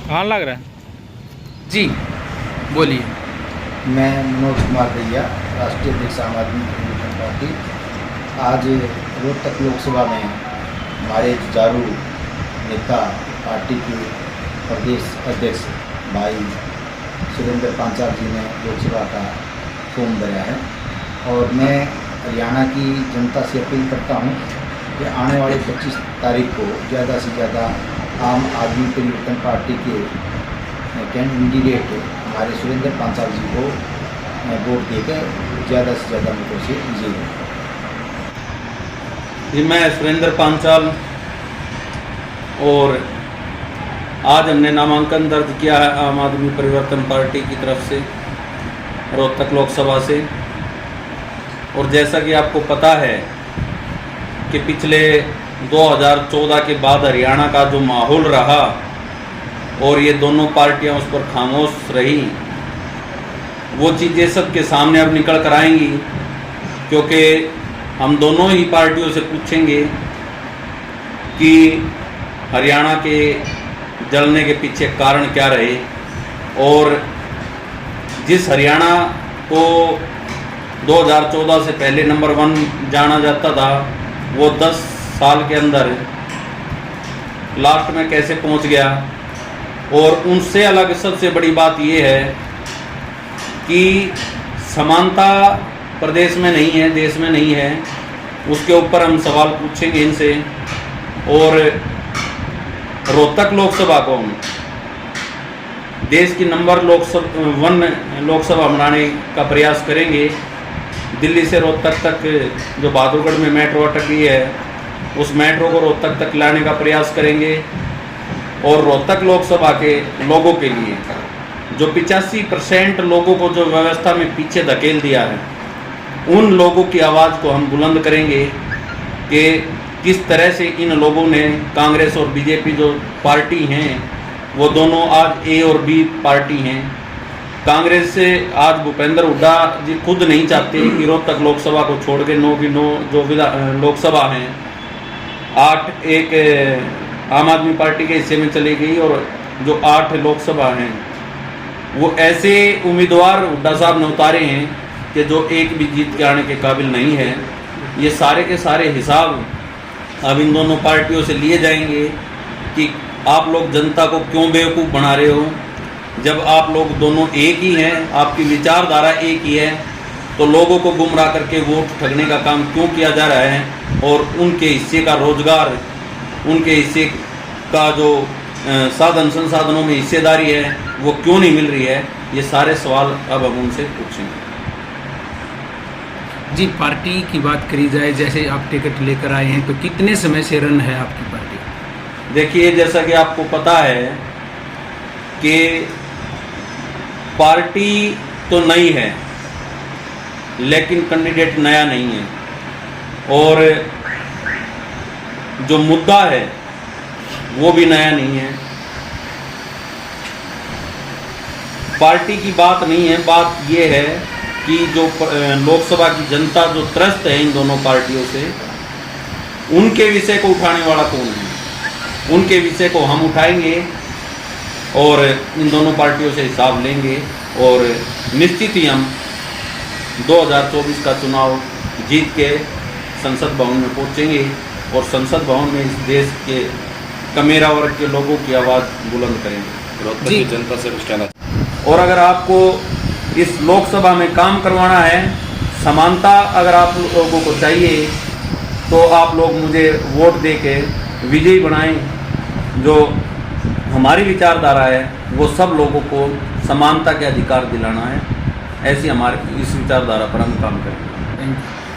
कहाँ लग रहा है? जी बोलिए। मैं मनोज कुमार भैया, राष्ट्रीय अध्यक्ष आम आदमी पार्टी। आज रोहतक लोकसभा में हमारे जुझारू नेता पार्टी के प्रदेश अध्यक्ष भाई सुरेंद्र पांचाल जी ने लोकसभा का फॉर्म भरा है और मैं हरियाणा की जनता से अपील करता हूं कि आने वाले 25 तारीख को ज़्यादा से ज़्यादा आम आदमी परिवर्तन पार्टी के कैंडिडेट हमारे सुरेंद्र पांचाल जी को वोट देकर ज़्यादा से ज़्यादा वोटों से विजयी करें। जी, मैं सुरेंद्र पांचाल और आज हमने नामांकन दर्ज किया है आम आदमी परिवर्तन पार्टी की तरफ से रोहतक लोकसभा से। और जैसा कि आपको पता है कि पिछले 2014 के बाद हरियाणा का जो माहौल रहा और ये दोनों पार्टियां उस पर खामोश रही, वो चीज़ें सबके सामने अब निकल कर आएंगी, क्योंकि हम दोनों ही पार्टियों से पूछेंगे कि हरियाणा के जलने के पीछे कारण क्या रहे। और जिस हरियाणा को 2014 से पहले नंबर 1 जाना जाता था, वो 10 साल के अंदर लास्ट में कैसे पहुंच गया। और उनसे अलग सबसे बड़ी बात ये है कि समानता प्रदेश में नहीं है, देश में नहीं है। उसके ऊपर हम सवाल पूछेंगे इनसे। और रोहतक लोकसभा को हम देश की नंबर 1 लोकसभा बनाने का प्रयास करेंगे। दिल्ली से रोहतक तक जो बहादुरगढ़ में मेट्रो अटकी है, उस मेट्रो को रोहतक तक लाने का प्रयास करेंगे। और रोहतक लोकसभा के लोगों के लिए जो 85% लोगों को जो व्यवस्था में पीछे धकेल दिया है, उन लोगों की आवाज़ को हम बुलंद करेंगे कि किस तरह से इन लोगों ने कांग्रेस और बीजेपी जो पार्टी हैं, वो दोनों आज ए और बी पार्टी हैं। कांग्रेस से आज भूपेंद्र हुड्डा जी खुद नहीं चाहते कि रोहतक लोकसभा को छोड़ के 9 की 9 जो लोकसभा हैं 8 एक आम आदमी पार्टी के हिस्से में चली गई, और जो 8 लोकसभा हैं वो ऐसे उम्मीदवार हुड्डा साहब ने उतारे हैं कि जो एक भी जीत के आने के काबिल नहीं है। ये सारे के सारे हिसाब अब इन दोनों पार्टियों से लिए जाएंगे कि आप लोग जनता को क्यों बेवकूफ़ बना रहे हो। जब आप लोग दोनों एक ही हैं, आपकी विचारधारा एक ही है, तो लोगों को गुमराह करके वोट ठगने का काम क्यों किया जा रहा है। और उनके हिस्से का रोजगार, उनके हिस्से का जो साधन संसाधनों में हिस्सेदारी है, वो क्यों नहीं मिल रही है। ये सारे सवाल अब हम उनसे पूछेंगे। जी, पार्टी की बात करी जाए, जैसे आप टिकट लेकर आए हैं, तो कितने समय से रन है आपकी पार्टी? देखिए, जैसा कि आपको पता है कि पार्टी तो नई है, लेकिन कैंडिडेट नया नहीं है। और जो मुद्दा है वो भी नया नहीं है। पार्टी की बात नहीं है, बात ये है कि जो लोकसभा की जनता जो त्रस्त है इन दोनों पार्टियों से, उनके विषय को उठाने वाला कौन है। उनके विषय को हम उठाएंगे और इन दोनों पार्टियों से हिसाब लेंगे। और निश्चित ही हम 2024 का चुनाव जीत के संसद भवन में पहुंचेंगे और संसद भवन में इस देश के कमेरा वर्ग के लोगों की आवाज़ बुलंद करेंगे। रोहतक की जनता से कुछ कहना। और अगर आपको इस लोकसभा में काम करवाना है, समानता अगर आप लोगों को चाहिए, तो आप लोग मुझे वोट दे के विजयी बनाएं। जो हमारी विचारधारा है वो सब लोगों को समानता के अधिकार दिलाना है। ऐसी हमारे इस विचारधारा पर हम काम करेंगे। Thank you.